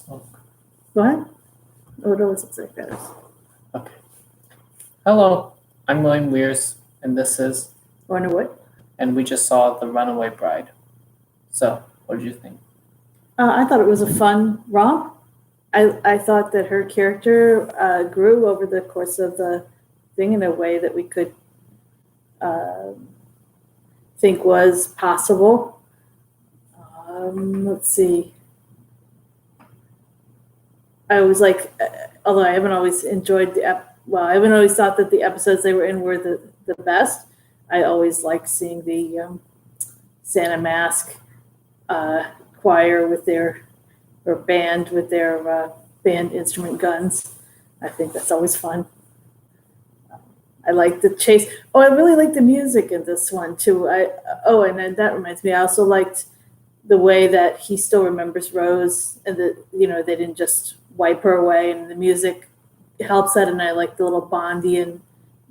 Go ahead. Oh, it always looks like that. Okay. Hello, I'm William Weers, and this is Runaway. And we just saw The Runaway Bride. So, what did you think? I thought it was a fun romp. I thought that her character grew over the course of the thing in a way that we could think was possible. Let's see. I was like, although I haven't always enjoyed I haven't always thought that the episodes they were in were the best. I always liked seeing the Santa Mask choir with their, or band with their band instrument guns. I think that's always fun. I like the chase. Oh, I really like the music in this one too. And then that reminds me, I also liked the way that he still remembers Rose, and that they didn't just wipe her away, and the music helps that. And I like the little Bondian,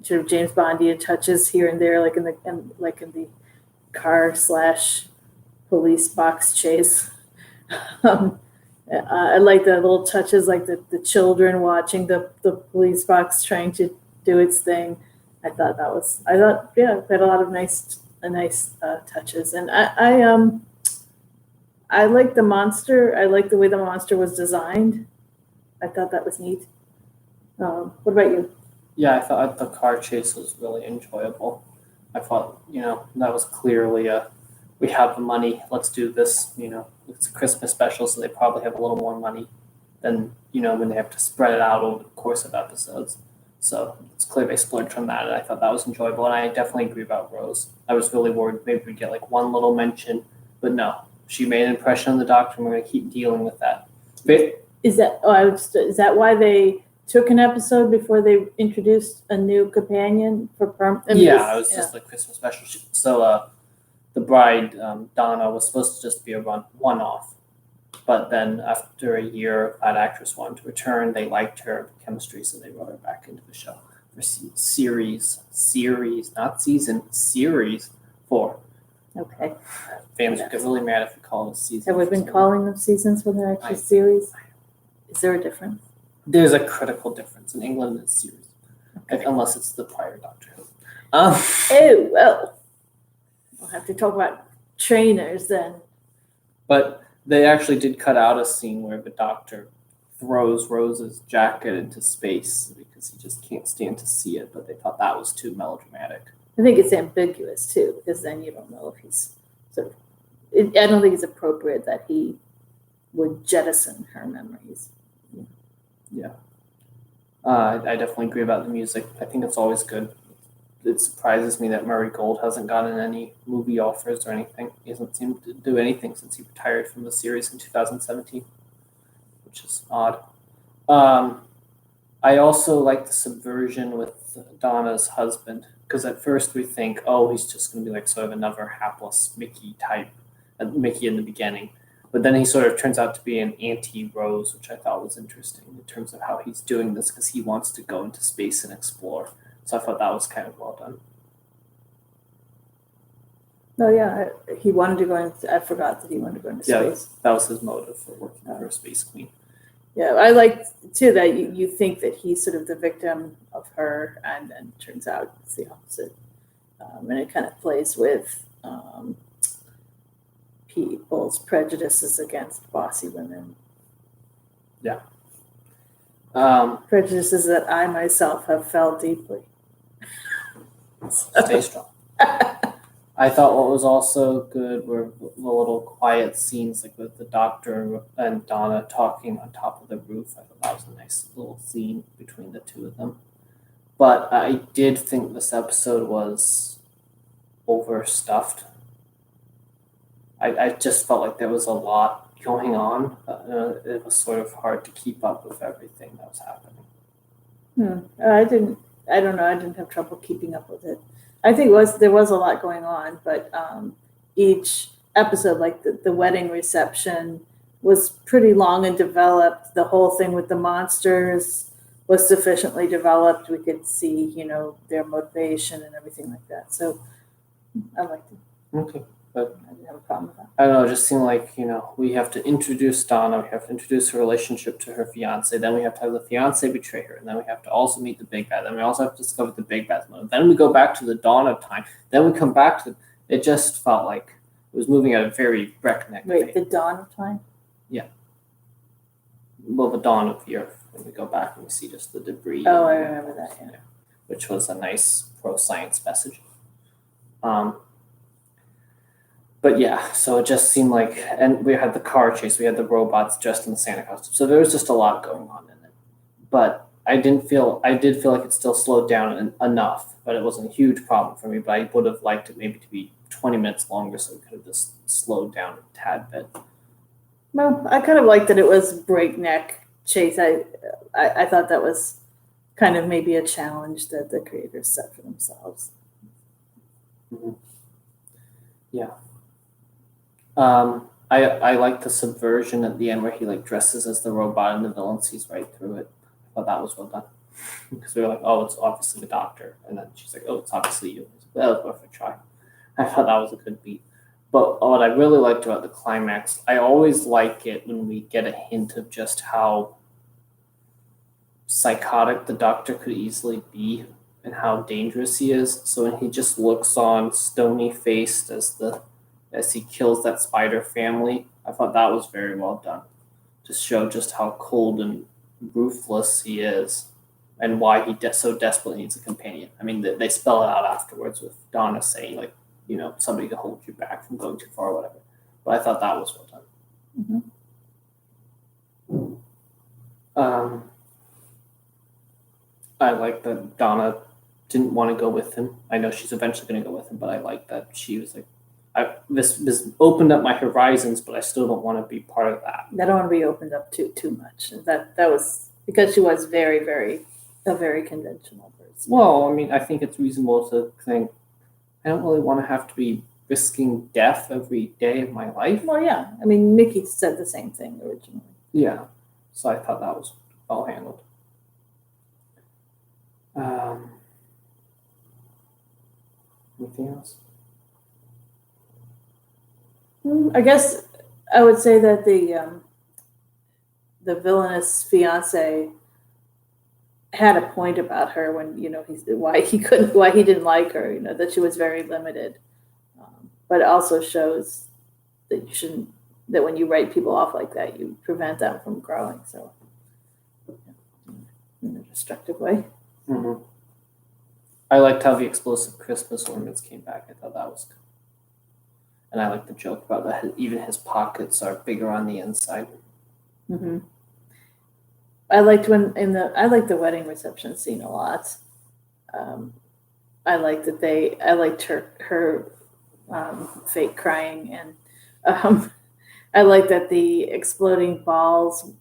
sort of James Bondian touches here and there, like in the car / police box chase. I like the little touches, like the children watching the police box trying to do its thing. I thought it had a lot of nice touches, and I like the monster. I like the way the monster was designed. I thought that was neat. What about you? Yeah, I thought the car chase was really enjoyable. I thought, that was clearly we have the money, let's do this. It's a Christmas special, so they probably have a little more money than, when they have to spread it out over the course of episodes. So it's clear they splurged from that, and I thought that was enjoyable. And I definitely agree about Rose. I was really worried maybe we'd get like one little mention, but no, she made an impression on the Doctor, and we're going to keep dealing with that. Is that why they took an episode before they introduced a new companion for permanent? It was just like Christmas special. So the bride, Donna, was supposed to just be a one-off. But then after a year, that actress wanted to return. They liked her chemistry, so they brought her back into the show for series, not season, series 4. Okay. Fans would get really mad if we call it season. Have we been calling them seasons when they're actually series? Is there a difference? There's a critical difference. In England, it's series. Okay. Unless it's the prior Doctor Who. Oh, well. We'll have to talk about trainers then. But they actually did cut out a scene where the Doctor throws Rose's jacket into space because he just can't stand to see it, but they thought that was too melodramatic. I think it's ambiguous too, because then you don't know if he's I don't think it's appropriate that he would jettison her memories. Yeah. I definitely agree about the music. I think it's always good. It surprises me that Murray Gold hasn't gotten any movie offers or anything. He hasn't seemed to do anything since he retired from the series in 2017, which is odd. I also like the subversion with Donna's husband, because at first we think, he's just going to be like sort of another hapless Mickey type, Mickey in the beginning. But then he sort of turns out to be an anti-Rose, which I thought was interesting in terms of how he's doing this, because he wants to go into space and explore. So I thought that was kind of well done. Oh yeah, he wanted to go into. I forgot that he wanted to go into space. That was his motive for working for a space queen. Yeah, I like too that you think that he's sort of the victim of her, and then turns out it's the opposite. And it kind of plays with people's prejudices against bossy women. Yeah. Prejudices that I myself have felt deeply. Stay strong. I thought what was also good were the little quiet scenes, like with the Doctor and Donna talking on top of the roof. I thought that was a nice little scene between the two of them. But I did think this episode was overstuffed. I just felt like there was a lot going on. It was sort of hard to keep up with everything that was happening. I don't know. I didn't have trouble keeping up with it. I think there was a lot going on, but each episode, like the wedding reception, was pretty long and developed. The whole thing with the monsters was sufficiently developed. We could see, their motivation and everything like that. So I liked it. Okay. But I didn't have a problem with that. I don't know, it just seemed like, we have to introduce Donna, we have to introduce her relationship to her fiance, then we have to have the fiance betray her, and then we have to also meet the big bad, then we also have to discover the big bad's motive. Then we go back to the dawn of time, then we come back to it. Just felt like it was moving at a very breakneck Wait, pace. the dawn of time? Well, the dawn of the earth, when we go back and we see just the debris. Oh, I remember that, yeah. Which was a nice pro-science message. But yeah, so it just seemed like, and we had the car chase, we had the robots dressed in the Santa costume, so there was just a lot going on in it. But I did feel like it still slowed down enough, but it wasn't a huge problem for me. But I would have liked it maybe to be 20 minutes longer, so we could have just slowed down a tad bit. Well, I kind of liked that it was breakneck chase. I thought that was kind of maybe a challenge that the creators set for themselves. Mm-hmm. Yeah. I like the subversion at the end where he dresses as the robot and the villain sees right through it. I thought that was well done. Because we were like, oh, it's obviously the doctor. And then she's like, oh, it's obviously you. That was worth a try. I thought that was a good beat. But what I really liked about the climax, I always like it when we get a hint of just how psychotic the doctor could easily be and how dangerous he is. So when he just looks on stony faced as he kills that spider family, I thought that was very well done. To show just how cold and ruthless he is and why he so desperately needs a companion. I mean, they spell it out afterwards with Donna saying, somebody to hold you back from going too far or whatever. But I thought that was well done. Mm-hmm. I like that Donna didn't want to go with him. I know she's eventually going to go with him, but I like that she was like, this opened up my horizons, but I still don't want to be part of that. I don't want to be opened up too much. That was because she was very, very a very conventional person. Well, I mean, I think it's reasonable to think I don't really want to have to be risking death every day of my life. Well, yeah. I mean, Mickey said the same thing originally. Yeah. So I thought that was well handled. Anything else? I guess I would say that the villainous fiance had a point about her when why he didn't like her. That she was very limited, but it also shows that you shouldn't. That when you write people off like that, you prevent them from growing. So, in a destructive way. Mm-hmm. I liked how the explosive Christmas ornaments came back. I thought that was good. And I like the joke about that even his pockets are bigger on the inside. Mm-hmm. I liked the wedding reception scene a lot. I liked her fake crying, and I liked that the exploding balls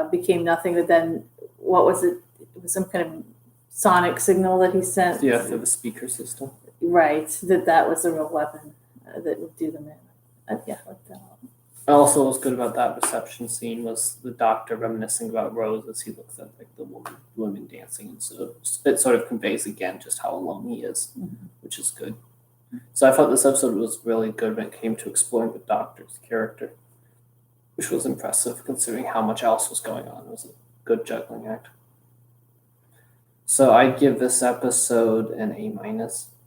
became nothing. But then, what was it? It was some kind of sonic signal that he sent. Yeah, through the speaker system. Right, that was the real weapon that would do them in. I like that. Also, what was good about that reception scene was the doctor reminiscing about Rose as he looks at the women dancing, and so it sort of conveys again just how alone he is, which is good. So I thought this episode was really good when it came to exploring the doctor's character, which was impressive considering how much else was going on. It was a good juggling act. So I'd give this episode an A-.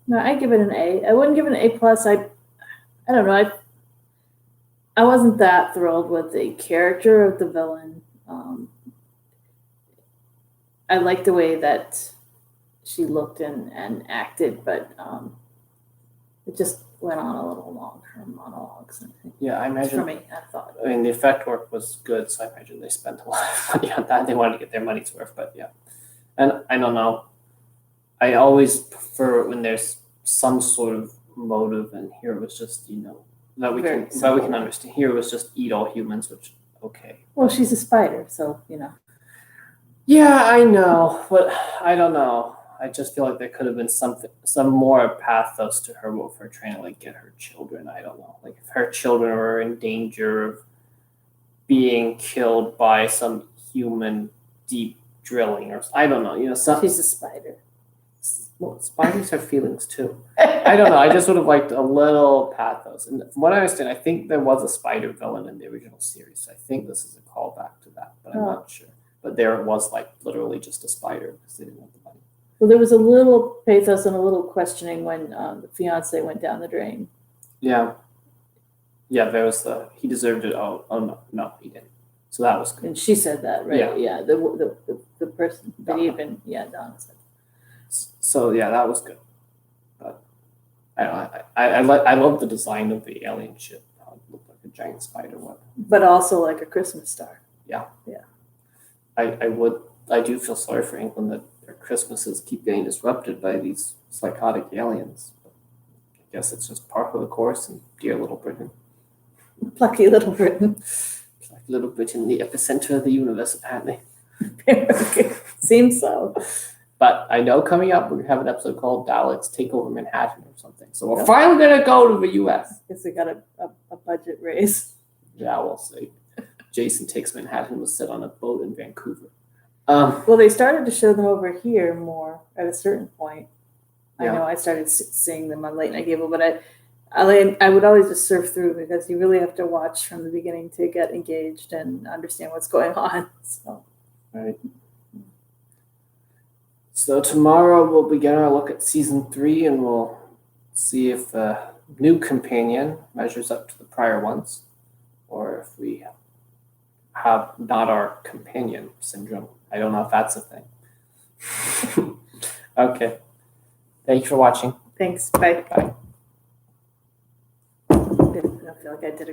No, I give it an A. I wouldn't give it an A+. I don't know. I wasn't that thrilled with the character of the villain. I liked the way that she looked and acted, but it just went on a little long, her monologues. Yeah, I imagine. For me, I thought. I mean, the effect work was good, so I imagine they spent a lot of money on that. They wanted to get their money's worth, but yeah. And I don't know. I always prefer when there's some sort of motive, and here it was just, that we can understand. Here it was just eat all humans, which, okay. Well, she's a spider, so, Yeah, I know, but I don't know. I just feel like there could have been some more pathos to her with her trying to get her children. I don't know. If her children were in danger of being killed by some human deep drilling, or I don't know. she's a spider. Well, spiders have feelings too. I don't know. I just would have liked a little pathos. And from what I understand, I think there was a spider villain in the original series. So I think this is a callback to that, but I'm not sure. But there it was like literally just a spider because they didn't have the money. Well, there was a little pathos and a little questioning when the fiance went down the drain. Yeah. Yeah, there was he deserved it. Oh no, he didn't. So that was good. And she said that, right? Yeah. The person that Donna. even, Donna said. So yeah, that was good. But I love the design of the alien ship. How it looked like a giant spider web. But also like a Christmas star. I do feel sorry for England that their Christmases keep getting disrupted by these psychotic aliens. But I guess it's just part of the course in dear Little Britain. Plucky Little Britain. Like Little Britain, the epicenter of the universe, apparently. Seems so. But I know coming up we're gonna have an episode called Daleks Take Over Manhattan or something. So we're finally gonna go to the US. Guess they got a budget raise. Yeah, we'll see. Jason Takes Manhattan was set on a boat in Vancouver. Well, they started to show them over here more at a certain point. Yeah. I know I started seeing them on Late Night Cable, but I would always just surf through because you really have to watch from the beginning to get engaged and understand what's going on. So. Right. So tomorrow we'll begin our look at season 3 and we'll see if the new companion measures up to the prior ones or if we have not our companion syndrome. I don't know if that's a thing. Okay. Thank you for watching. Thanks. Bye. Bye. I feel like I did a